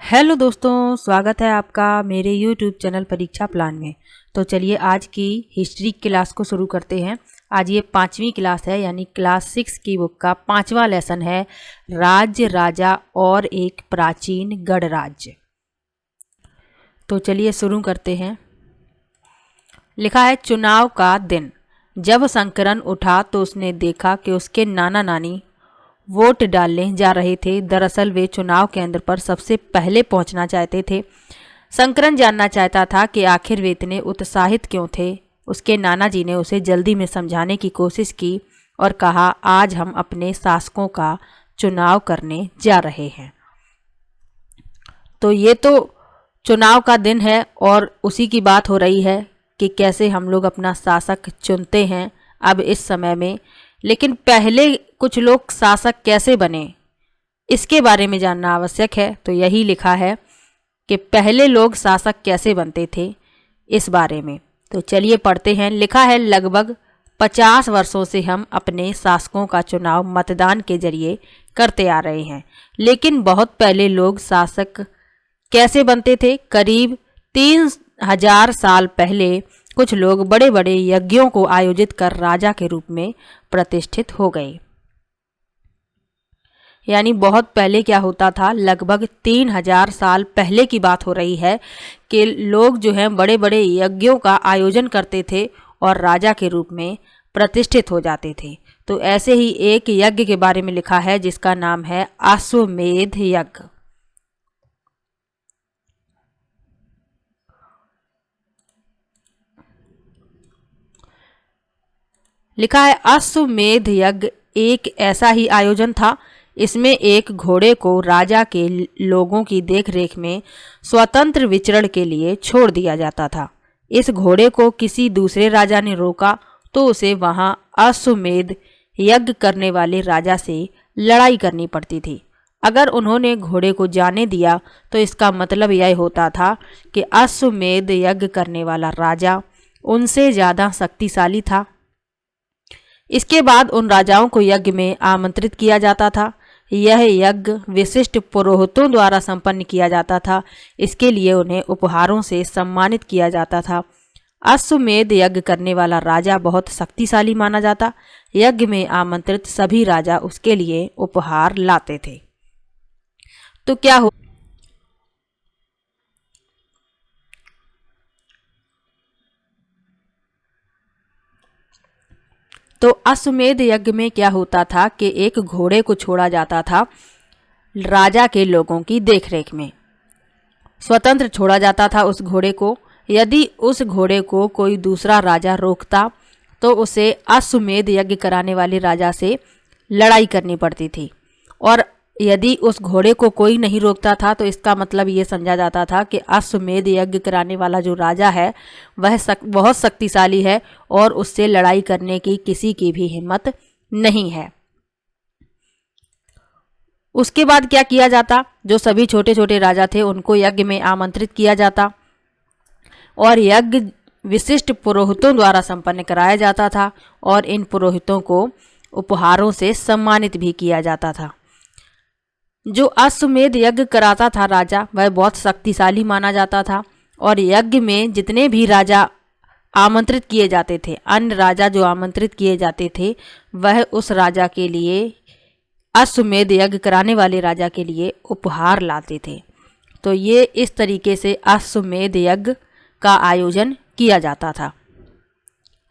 Hello दोस्तों, स्वागत है आपका मेरे यूट्यूब चैनल परीक्षा प्लान में। तो चलिए आज की हिस्ट्री क्लास को शुरू करते हैं। आज ये 5वीं क्लास है, यानी क्लास 6 की बुक का 5वां लेसन है, राज्य राजा और एक प्राचीन गणराज्य। तो चलिए शुरू करते हैं। लिखा है, चुनाव का दिन। जब शंकरन उठा तो उसने देखा कि उसके नाना नानी वोट डालने जा रहे थे। दरअसल वे चुनाव केंद्र पर सबसे पहले पहुंचना चाहते थे। शंकरन जानना चाहता था कि आखिर वे इतने उत्साहित क्यों थे। उसके नाना जी ने उसे जल्दी में समझाने की कोशिश की और कहा, आज हम अपने शासकों का चुनाव करने जा रहे हैं। तो ये तो चुनाव का दिन है और उसी की बात हो रही है कि कैसे हम लोग अपना शासक चुनते हैं अब इस समय में। लेकिन पहले कुछ लोग शासक कैसे बने, इसके बारे में जानना आवश्यक है। तो यही लिखा है कि पहले लोग शासक कैसे बनते थे, इस बारे में। तो चलिए पढ़ते हैं। लिखा है, लगभग 50 वर्षों से हम अपने शासकों का चुनाव मतदान के जरिए करते आ रहे हैं। लेकिन बहुत पहले लोग शासक कैसे बनते थे? करीब 3000 साल पहले कुछ लोग बड़े बड़े यज्ञों को आयोजित कर राजा के रूप में प्रतिष्ठित हो गए। यानी बहुत पहले क्या होता था, लगभग 3000 साल पहले की बात हो रही है कि लोग जो हैं बड़े बड़े यज्ञों का आयोजन करते थे और राजा के रूप में प्रतिष्ठित हो जाते थे। तो ऐसे ही एक यज्ञ के बारे में लिखा है जिसका नाम है अश्वमेध यज्ञ। लिखा है, अश्वमेध यज्ञ एक ऐसा ही आयोजन था। इसमें एक घोड़े को राजा के लोगों की देखरेख में स्वतंत्र विचरण के लिए छोड़ दिया जाता था। इस घोड़े को किसी दूसरे राजा ने रोका तो उसे वहां अश्वमेध यज्ञ करने वाले राजा से लड़ाई करनी पड़ती थी। अगर उन्होंने घोड़े को जाने दिया तो इसका मतलब यह होता था कि अश्वमेध यज्ञ करने वाला राजा उनसे ज़्यादा शक्तिशाली था। इसके बाद उन राजाओं को यज्ञ में आमंत्रित किया जाता था। यह यज्ञ विशिष्ट पुरोहितों द्वारा संपन्न किया जाता था। इसके लिए उन्हें उपहारों से सम्मानित किया जाता था। अश्वमेध यज्ञ करने वाला राजा बहुत शक्तिशाली माना जाता। यज्ञ में आमंत्रित सभी राजा उसके लिए उपहार लाते थे। तो क्या हो तो अश्वमेध यज्ञ में क्या होता था कि एक घोड़े को छोड़ा जाता था राजा के लोगों की देखरेख में। स्वतंत्र छोड़ा जाता था उस घोड़े को। यदि उस घोड़े को कोई दूसरा राजा रोकता तो उसे अश्वमेध यज्ञ कराने वाले राजा से लड़ाई करनी पड़ती थी। और यदि उस घोड़े को कोई नहीं रोकता था तो इसका मतलब ये समझा जाता था कि अश्वमेध यज्ञ कराने वाला जो राजा है वह बहुत शक्तिशाली है और उससे लड़ाई करने की किसी की भी हिम्मत नहीं है। उसके बाद क्या किया जाता, जो सभी छोटे छोटे राजा थे उनको यज्ञ में आमंत्रित किया जाता और यज्ञ विशिष्ट पुरोहितों द्वारा संपन्न कराया जाता था और इन पुरोहितों को उपहारों से सम्मानित भी किया जाता था। जो अश्वमेध यज्ञ कराता था राजा, वह बहुत शक्तिशाली माना जाता था और यज्ञ में जितने भी राजा आमंत्रित किए जाते थे, अन्य राजा जो आमंत्रित किए जाते थे, वह उस राजा के लिए, अश्वमेध यज्ञ कराने वाले राजा के लिए उपहार लाते थे। तो ये इस तरीके से अश्वमेध यज्ञ का आयोजन किया जाता था।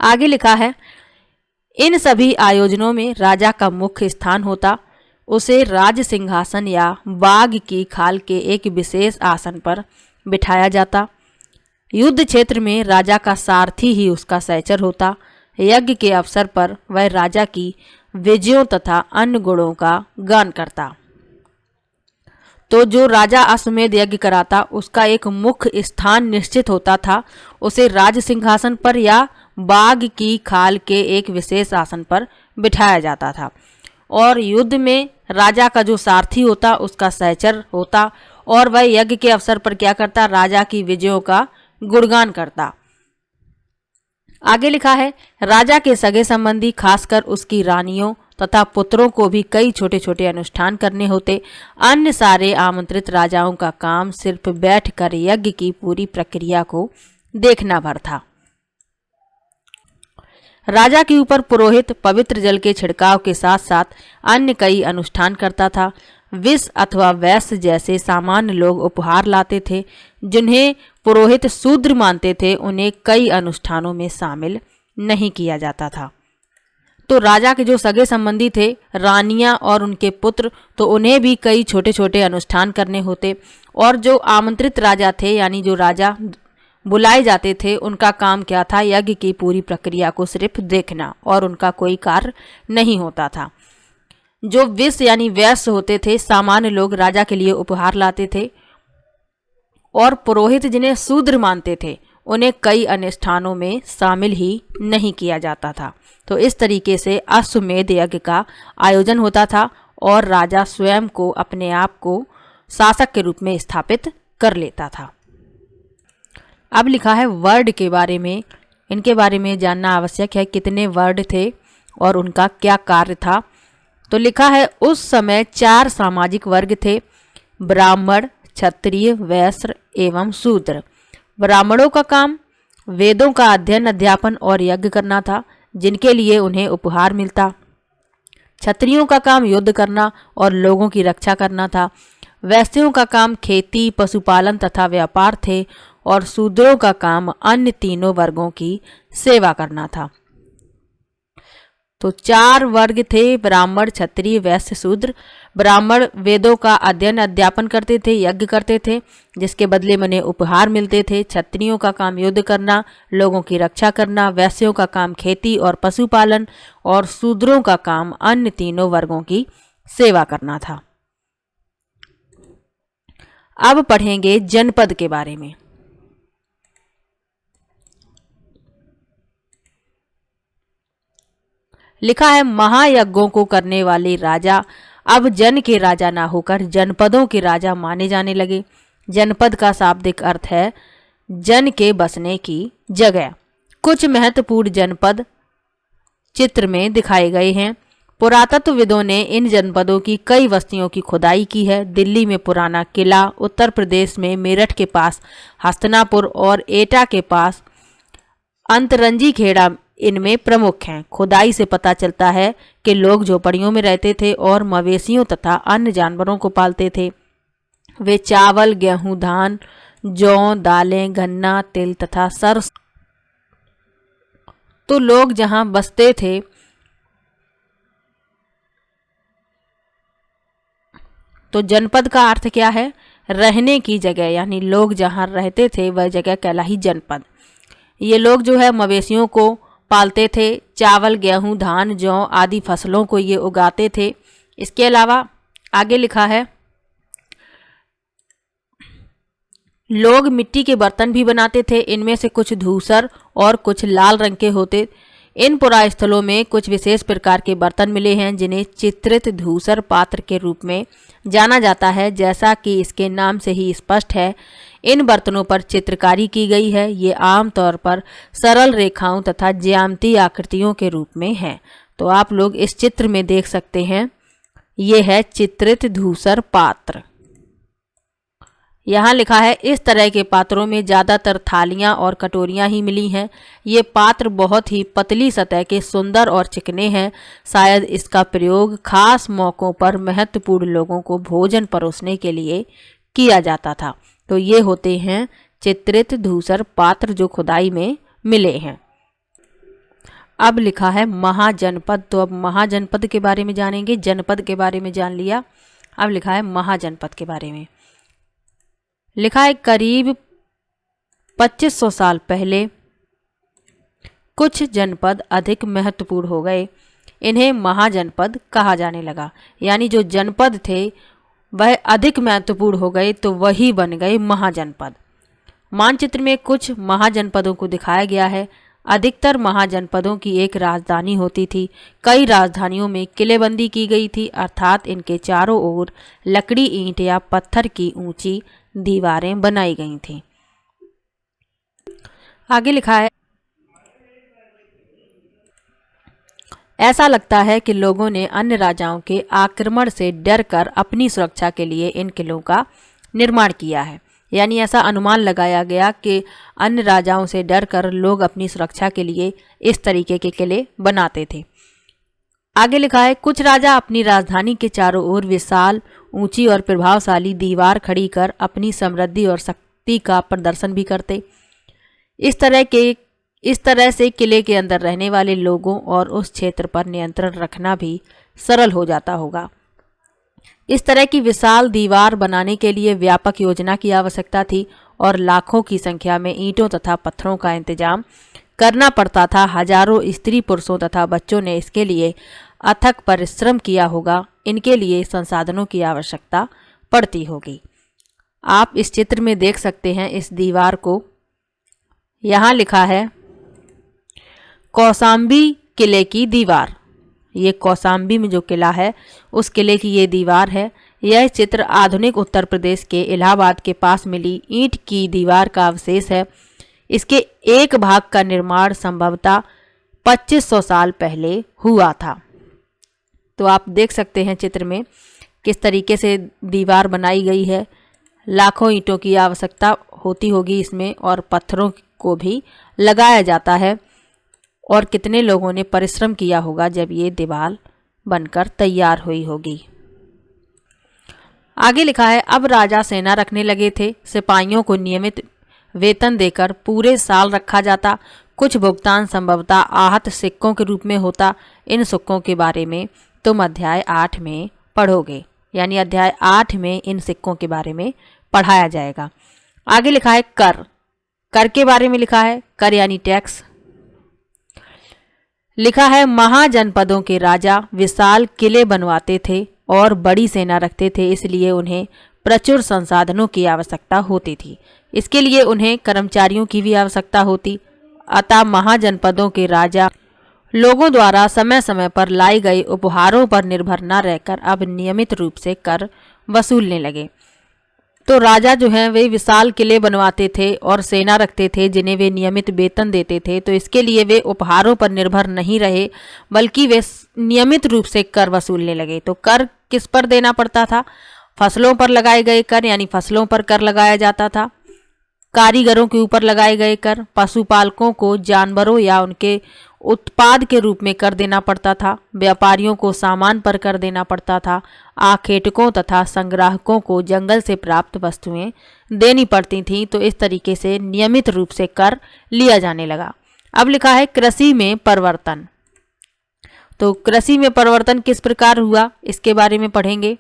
आगे लिखा है, इन सभी आयोजनों में राजा का मुख्य स्थान होता। उसे राज सिंहासन या बाघ की खाल के एक विशेष आसन पर बिठाया जाता। युद्ध क्षेत्र में राजा का सारथी ही उसका सहचर होता। यज्ञ के अवसर पर वह राजा की विजयों तथा अन्य गुणों का गान करता। तो जो राजा अश्वमेध यज्ञ कराता उसका एक मुख्य स्थान निश्चित होता था। उसे राज सिंहासन पर या बाघ की खाल के एक विशेष आसन पर बिठाया जाता था और युद्ध में राजा का जो सारथी होता उसका सहचर होता और वह यज्ञ के अवसर पर क्या करता, राजा की विजयों का गुणगान करता। आगे लिखा है, राजा के सगे संबंधी, खासकर उसकी रानियों तथा पुत्रों को भी कई छोटे छोटे अनुष्ठान करने होते। अन्य सारे आमंत्रित राजाओं का काम सिर्फ बैठकर यज्ञ की पूरी प्रक्रिया को देखना भर था। राजा के ऊपर पुरोहित पवित्र जल के छिड़काव के साथ साथ अन्य कई अनुष्ठान करता था। विष अथवा वैश्य जैसे सामान्य लोग उपहार लाते थे। जिन्हें पुरोहित शूद्र मानते थे उन्हें कई अनुष्ठानों में शामिल नहीं किया जाता था। तो राजा के जो सगे संबंधी थे, रानियां और उनके पुत्र, तो उन्हें भी कई छोटे छोटे अनुष्ठान करने होते। और जो आमंत्रित राजा थे यानी जो राजा बुलाए जाते थे, उनका काम क्या था? यज्ञ की पूरी प्रक्रिया को सिर्फ देखना, और उनका कोई कार्य नहीं होता था। जो विष यानी वैश्य होते थे, सामान्य लोग राजा के लिए उपहार लाते थे, और पुरोहित जिन्हें शूद्र मानते थे उन्हें कई अनुष्ठानों में शामिल ही नहीं किया जाता था। तो इस तरीके से अश्वमेध यज्ञ का आयोजन होता था और राजा स्वयं को अपने आप को शासक के रूप में स्थापित कर लेता था। अब लिखा है वर्ड के बारे में। इनके बारे में जानना आवश्यक है, कितने वर्ड थे और उनका क्या कार्य था। तो लिखा है उस समय 4 सामाजिक वर्ग थे, ब्राह्मण, क्षत्रिय, वैश्य एवं शूद्र। ब्राह्मणों का काम वेदों का अध्ययन, अध्यापन और यज्ञ करना था, जिनके लिए उन्हें उपहार मिलता। क्षत्रियों का काम युद्ध करना और लोगों की रक्षा करना था। वैश्यों का काम खेती, पशुपालन तथा व्यापार थे, और शूद्रों का काम अन्य तीनों वर्गों की सेवा करना था। तो 4 वर्ग थे, ब्राह्मण, क्षत्रिय, वैश्य, शूद्र। ब्राह्मण वेदों का अध्ययन अध्यापन करते थे, यज्ञ करते थे, जिसके बदले में उन्हें उपहार मिलते थे। क्षत्रियों का काम युद्ध करना, लोगों की रक्षा करना। वैश्यों का काम खेती और पशुपालन, और शूद्रों का काम अन्य तीनों वर्गों की सेवा करना था। अब पढ़ेंगे जनपद के बारे में। लिखा है महायज्ञों को करने वाले राजा अब जन के राजा ना होकर जनपदों के राजा माने जाने लगे। जनपद का शाब्दिक अर्थ है जन के बसने की जगह। कुछ महत्वपूर्ण जनपद चित्र में दिखाए गए हैं। पुरातत्वविदों ने इन जनपदों की कई बस्तियों की खुदाई की है। दिल्ली में पुराना किला, उत्तर प्रदेश में मेरठ के पास हस्तिनापुर और एटा के पास अंतरंजी खेड़ा इनमें प्रमुख हैं। खुदाई से पता चलता है कि लोग झोपड़ियों में रहते थे और मवेशियों तथा अन्य जानवरों को पालते थे। वे चावल, गेहूं, धान, जौ, दालें, गन्ना, तिल तथा सरसों। तो लोग जहां बसते थे तो जनपद का अर्थ क्या है? रहने की जगह, यानी लोग जहां रहते थे वह जगह कहलाई जनपद। ये लोग जो है मवेशियों को पालते थे। चावल, गेहूं, धान, जौ आदि फसलों को ये उगाते थे। इसके अलावा आगे लिखा है लोग मिट्टी के बर्तन भी बनाते थे। इनमें से कुछ धूसर और कुछ लाल रंग के होते। इन पुरास्थलों में कुछ विशेष प्रकार के बर्तन मिले हैं जिन्हें चित्रित धूसर पात्र के रूप में जाना जाता है। जैसा कि इसके नाम से ही स्पष्ट है, इन बर्तनों पर चित्रकारी की गई है। ये आमतौर पर सरल रेखाओं तथा ज्यामितीय आकृतियों के रूप में है। तो आप लोग इस चित्र में देख सकते हैं, ये है चित्रित धूसर पात्र। यहाँ लिखा है इस तरह के पात्रों में ज़्यादातर थालियाँ और कटोरियाँ ही मिली हैं। ये पात्र बहुत ही पतली सतह के, सुंदर और चिकने हैं। शायद इसका प्रयोग खास मौक़ों पर महत्वपूर्ण लोगों को भोजन परोसने के लिए किया जाता था। तो ये होते हैं चित्रित धूसर पात्र जो खुदाई में मिले हैं। अब लिखा है महाजनपद। तो अब महाजनपद के बारे में जानेंगे। जनपद के बारे में जान लिया, अब लिखा है महाजनपद के बारे में। लिखा है करीब 2500 साल पहले कुछ जनपद अधिक महत्वपूर्ण हो गए। इन्हें महाजनपद कहा जाने लगा। यानी जो जनपद थे वह अधिक महत्वपूर्ण हो गए तो वही बन गए महाजनपद। मानचित्र में कुछ महाजनपदों को दिखाया गया है। अधिकतर महाजनपदों की एक राजधानी होती थी। कई राजधानियों में किलेबंदी की गई थी, अर्थात इनके चारों ओर लकड़ी, ईंट या पत्थर की ऊंची दीवारें बनाई गई थीं। आगे लिखा है ऐसा लगता है कि लोगों ने अन्य राजाओं के आक्रमण से डरकर अपनी सुरक्षा के लिए इन किलों का निर्माण किया है। यानी ऐसा अनुमान लगाया गया कि अन्य राजाओं से डरकर लोग अपनी सुरक्षा के लिए इस तरीके के किले बनाते थे। आगे लिखा है, कुछ राजा अपनी राजधानी के चारों ओर विशाल, ऊंची और प्रभावशाली दीवार खड़ी कर अपनी समृद्धि और शक्ति का प्रदर्शन भी करते। इस तरह से किले के अंदर रहने वाले लोगों और उस क्षेत्र पर नियंत्रण रखना भी सरल हो जाता होगा। इस तरह की विशाल दीवार बनाने के लिए व्यापक योजना की आवश्यकता थी और लाखों की संख्या में ईंटों तथा पत्थरों का इंतजाम करना पड़ता था। हजारों स्त्री पुरुषों तथा बच्चों ने इसके लिए अथक परिश्रम किया होगा। इनके लिए संसाधनों की आवश्यकता पड़ती होगी। आप इस चित्र में देख सकते हैं इस दीवार को। यहाँ लिखा है कौसाम्बी किले की दीवार। ये कौसाम्बी में जो किला है उस किले की ये दीवार है। यह चित्र आधुनिक उत्तर प्रदेश के इलाहाबाद के पास मिली ईंट की दीवार का अवशेष है। इसके एक भाग का निर्माण संभवतः 2500 साल पहले हुआ था। तो आप देख सकते हैं चित्र में किस तरीके से दीवार बनाई गई है। लाखों ईंटों की आवश्यकता होती होगी इसमें और पत्थरों को भी लगाया जाता है। और कितने लोगों ने परिश्रम किया होगा जब ये दीवार बनकर तैयार हुई होगी। आगे लिखा है, अब राजा सेना रखने लगे थे। सिपाहियों को नियमित वेतन देकर पूरे साल रखा जाता। कुछ भुगतान संभवतः आहत सिक्कों के रूप में होता। इन सिक्कों के बारे में तुम अध्याय 8 में पढ़ोगे। यानी अध्याय 8 में इन सिक्कों के बारे में पढ़ाया जाएगा। आगे लिखा है कर। कर के बारे में लिखा है, कर यानी टैक्स। लिखा है, महाजनपदों के राजा विशाल किले बनवाते थे और बड़ी सेना रखते थे, इसलिए उन्हें प्रचुर संसाधनों की आवश्यकता होती थी। इसके लिए उन्हें कर्मचारियों की भी आवश्यकता होती। अतः महाजनपदों के राजा लोगों द्वारा समय समय पर लाई गई उपहारों पर निर्भर न रहकर अब नियमित रूप से कर वसूलने लगे। तो राजा जो हैं वे विशाल किले बनवाते थे और सेना रखते थे जिन्हें वे नियमित वेतन देते थे। तो इसके लिए वे उपहारों पर निर्भर नहीं रहे बल्कि वे नियमित रूप से कर वसूलने लगे। तो कर किस पर देना पड़ता था? फसलों पर लगाए गए कर, यानी फसलों पर कर लगाया जाता था। कारीगरों के ऊपर लगाए गए कर, पशुपालकों को जानवरों या उनके उत्पाद के रूप में कर देना पड़ता था। व्यापारियों को सामान पर कर देना पड़ता था। आखेटकों तथा संग्राहकों को जंगल से प्राप्त वस्तुएं देनी पड़ती थीं। तो इस तरीके से नियमित रूप से कर लिया जाने लगा। अब लिखा है कृषि में परिवर्तन। तो कृषि में परिवर्तन किस प्रकार हुआ इसके बारे में पढ़ेंगे।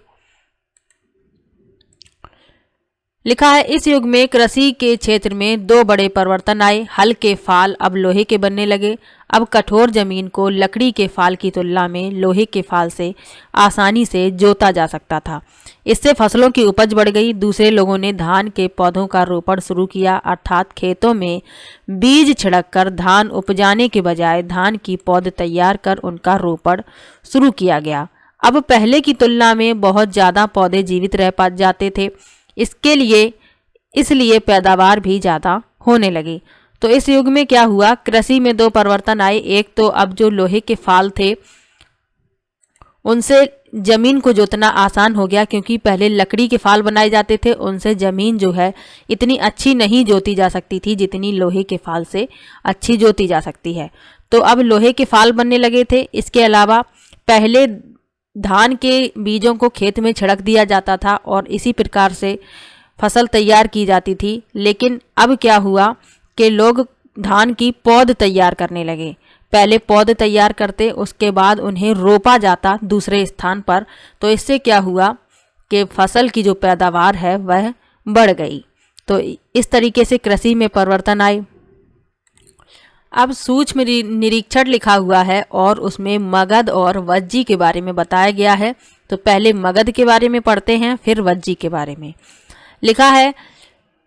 लिखा है, इस युग में कृषि के क्षेत्र में दो बड़े परिवर्तन आए। हल के फाल अब लोहे के बनने लगे। अब कठोर जमीन को लकड़ी के फाल की तुलना में लोहे के फाल से आसानी से जोता जा सकता था। इससे फसलों की उपज बढ़ गई। दूसरे लोगों ने धान के पौधों का रोपण शुरू किया, अर्थात खेतों में बीज छिड़ककर धान उपजाने के बजाय धान की पौध तैयार कर उनका रोपण शुरू किया गया। अब पहले की तुलना में बहुत ज़्यादा पौधे जीवित रह जाते थे। इसलिए पैदावार भी ज़्यादा होने लगी। तो इस युग में क्या हुआ, कृषि में दो परिवर्तन आए। एक तो अब जो लोहे के फाल थे उनसे जमीन को जोतना आसान हो गया, क्योंकि पहले लकड़ी के फाल बनाए जाते थे, उनसे जमीन जो है इतनी अच्छी नहीं जोती जा सकती थी जितनी लोहे के फाल से अच्छी जोती जा सकती है। तो अब लोहे के फाल बनने लगे थे। इसके अलावा पहले धान के बीजों को खेत में छिड़क दिया जाता था और इसी प्रकार से फसल तैयार की जाती थी। लेकिन अब क्या हुआ कि लोग धान की पौध तैयार करने लगे। पहले पौध तैयार करते, उसके बाद उन्हें रोपा जाता दूसरे स्थान पर। तो इससे क्या हुआ कि फसल की जो पैदावार है वह बढ़ गई। तो इस तरीके से कृषि में परिवर्तन आए। अब सूक्ष्म निरीक्षण लिखा हुआ है और उसमें मगध और वज्जी के बारे में बताया गया है। तो पहले मगध के बारे में पढ़ते हैं, फिर वज्जी के बारे में। लिखा है,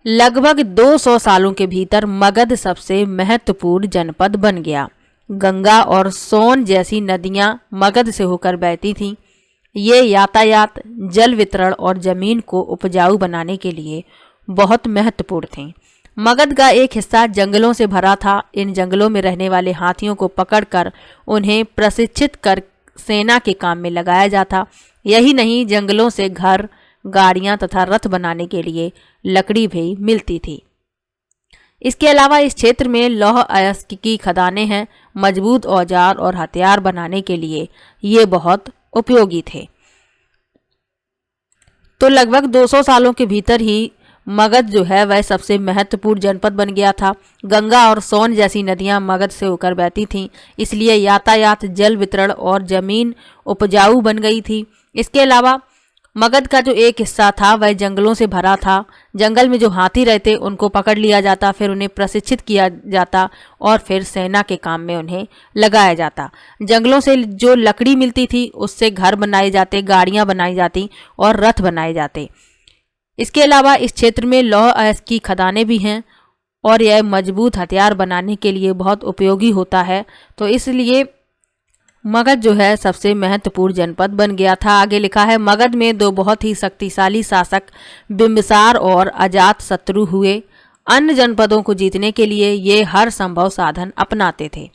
लगभग 200 सालों के भीतर मगध सबसे महत्वपूर्ण जनपद बन गया। गंगा और सोन जैसी नदियां मगध से होकर बहती थीं। ये यातायात, जल वितरण और जमीन को उपजाऊ बनाने के लिए बहुत महत्वपूर्ण थीं। मगध का एक हिस्सा जंगलों से भरा था। इन जंगलों में रहने वाले हाथियों को पकड़कर उन्हें प्रशिक्षित कर सेना के काम में लगाया जाता। यही नहीं, जंगलों से घर, गाड़ियां तथा रथ बनाने के लिए लकड़ी भी मिलती थी। इसके अलावा इस क्षेत्र में लौह अयस्क की खदानें हैं। मजबूत औजार और हथियार बनाने के लिए ये बहुत उपयोगी थे। तो लगभग 200 सालों के भीतर ही मगध जो है वह सबसे महत्वपूर्ण जनपद बन गया था। गंगा और सोन जैसी नदियां मगध से होकर बहती थीं, इसलिए यातायात, जल वितरण और जमीन उपजाऊ बन गई थी। इसके अलावा मगध का जो एक हिस्सा था वह जंगलों से भरा था। जंगल में जो हाथी रहते उनको पकड़ लिया जाता, फिर उन्हें प्रशिक्षित किया जाता और फिर सेना के काम में उन्हें लगाया जाता। जंगलों से जो लकड़ी मिलती थी उससे घर बनाए जाते, गाड़ियां बनाई जाती और रथ बनाए जाते। इसके अलावा इस क्षेत्र में लौह अयस्क की खदानें भी हैं और यह मजबूत हथियार बनाने के लिए बहुत उपयोगी होता है। तो इसलिए मगध जो है सबसे महत्वपूर्ण जनपद बन गया था। आगे लिखा है, मगध में दो बहुत ही शक्तिशाली शासक बिंबिसार और अजातशत्रु हुए। अन्य जनपदों को जीतने के लिए ये हर संभव साधन अपनाते थे।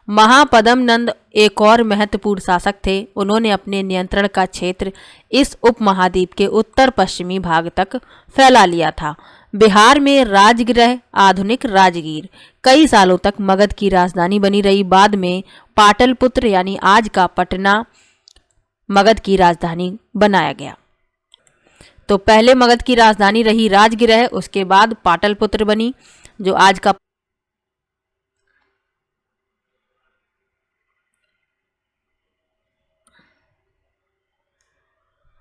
महापद्मनंद एक और महत्वपूर्ण शासक थे। उन्होंने अपने नियंत्रण का क्षेत्र इस उपमहाद्वीप के उत्तर पश्चिमी भाग तक फैला लिया था। बिहार में राजगृह, आधुनिक राजगीर, कई सालों तक मगध की राजधानी बनी रही। बाद में पाटलिपुत्र यानी आज का पटना मगध की राजधानी बनाया गया। तो पहले मगध की राजधानी रही राजगृह, उसके बाद पाटलिपुत्र बनी जो आज का।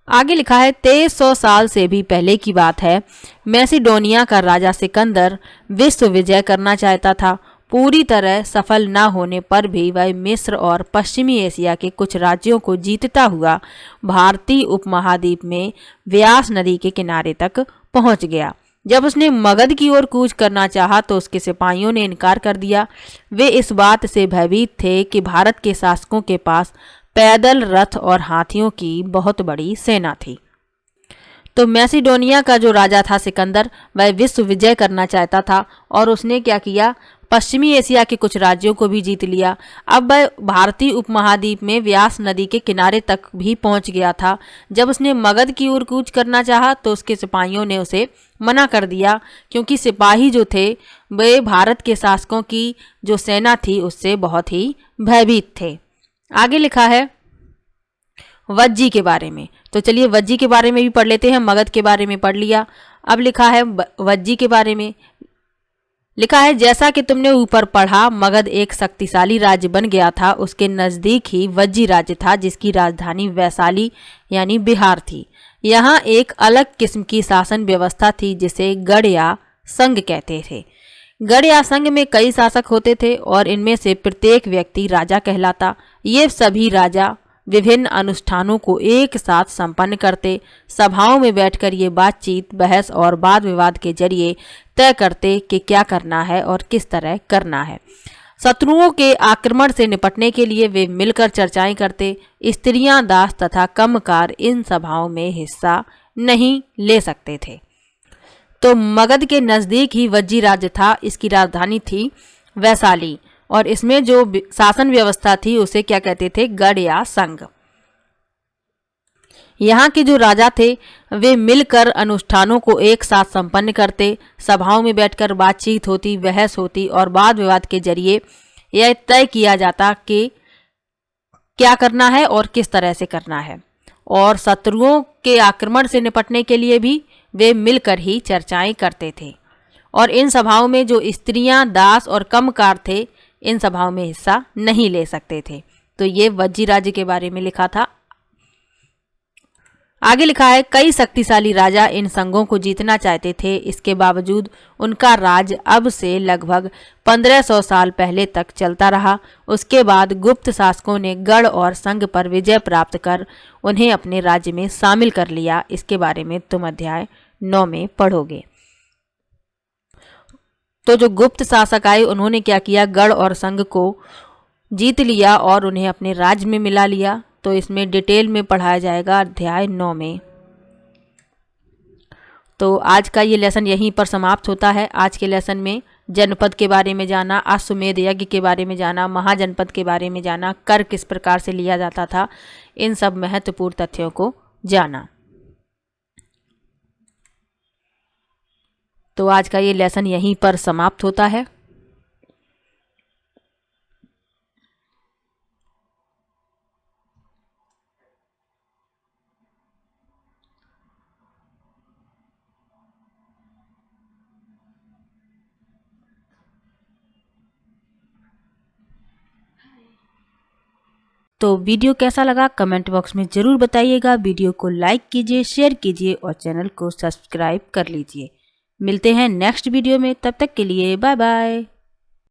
आगे लिखा है, 2300 साल से भी पहले की बात है। मैसिडोनिया का राजा सिकंदर विश्व विजय करना चाहता था। पूरी तरह सफल न होने पर भी वह मिस्र और पश्चिमी एशिया के कुछ राज्यों को जीतता हुआ भारतीय उपमहाद्वीप में व्यास नदी के किनारे तक पहुंच गया। जब उसने मगध की ओर कूच करना चाहा तो उसके सिपाहियों ने इनकार कर दिया। वे इस बात से भयभीत थे कि भारत के शासकों के पास पैदल, रथ और हाथियों की बहुत बड़ी सेना थी। तो मैसिडोनिया का जो राजा था सिकंदर, वह विश्व विजय करना चाहता था और उसने क्या किया, पश्चिमी एशिया के कुछ राज्यों को भी जीत लिया। अब वह भारतीय उपमहाद्वीप में व्यास नदी के किनारे तक भी पहुंच गया था। जब उसने मगध की ओर कूच करना चाहा तो उसके सिपाहियों ने उसे मना कर दिया, क्योंकि सिपाही जो थे वे भारत के शासकों की जो सेना थी उससे बहुत ही भयभीत थे। आगे लिखा है वज्जी के बारे में। तो चलिए वज्जी के बारे में भी पढ़ लेते हैं। मगध के बारे में पढ़ लिया, अब लिखा है वज्जी के बारे में। लिखा है, जैसा कि तुमने ऊपर पढ़ा, मगध एक शक्तिशाली राज्य बन गया था। उसके नज़दीक ही वज्जी राज्य था जिसकी राजधानी वैशाली यानी बिहार थी। यहाँ एक अलग किस्म की शासन व्यवस्था थी जिसे गढ़ या संघ कहते थे। गढ़ या संघ में कई शासक होते थे और इनमें से प्रत्येक व्यक्ति राजा कहलाता। ये सभी राजा विभिन्न अनुष्ठानों को एक साथ संपन्न करते। सभाओं में बैठकर ये बातचीत, बहस और वाद विवाद के जरिए तय करते कि क्या करना है और किस तरह करना है। शत्रुओं के आक्रमण से निपटने के लिए वे मिलकर चर्चाएं करते। स्त्रियां, दास तथा कमकार इन सभाओं में हिस्सा नहीं ले सकते थे। तो मगध के नज़दीक ही वज्जी राज्य था। इसकी राजधानी थी वैशाली और इसमें जो शासन व्यवस्था थी उसे क्या कहते थे, गढ़ या संघ। यहाँ के जो राजा थे वे मिलकर अनुष्ठानों को एक साथ संपन्न करते। सभाओं में बैठकर बातचीत होती, बहस होती और वाद विवाद के जरिए यह तय किया जाता कि क्या करना है और किस तरह से करना है। और शत्रुओं के आक्रमण से निपटने के लिए भी वे मिलकर ही चर्चाएं करते थे। और इन सभाओं में जो स्त्रियां, दास और कमकार थे इन सभाओं में हिस्सा नहीं ले सकते थे। तो ये वज्जी राज्य के बारे में लिखा था। आगे लिखा है, कई शक्तिशाली राजा इन संघों को जीतना चाहते थे। इसके बावजूद उनका राज अब से लगभग 1500 साल पहले तक चलता रहा। उसके बाद गुप्त शासकों ने गढ़ और संघ पर विजय प्राप्त कर उन्हें अपने राज्य में शामिल कर लिया। इसके बारे में तुम अध्याय 9 में पढ़ोगे। तो जो गुप्त शासक आए उन्होंने क्या किया, गढ़ और संघ को जीत लिया और उन्हें अपने राज्य में मिला लिया। तो इसमें डिटेल में पढ़ाया जाएगा अध्याय 9 में। तो आज का ये लेसन यहीं पर समाप्त होता है। आज के लेसन में जनपद के बारे में जाना, अश्वमेध यज्ञ के बारे में जाना, महाजनपद के बारे में जाना, कर किस प्रकार से लिया जाता था, इन सब महत्वपूर्ण तथ्यों को जाना। तो आज का ये लेसन यहीं पर समाप्त होता है। तो वीडियो कैसा लगा कमेंट बॉक्स में ज़रूर बताइएगा। वीडियो को लाइक कीजिए, शेयर कीजिए और चैनल को सब्सक्राइब कर लीजिए। मिलते हैं नेक्स्ट वीडियो में, तब तक के लिए बाय बाय।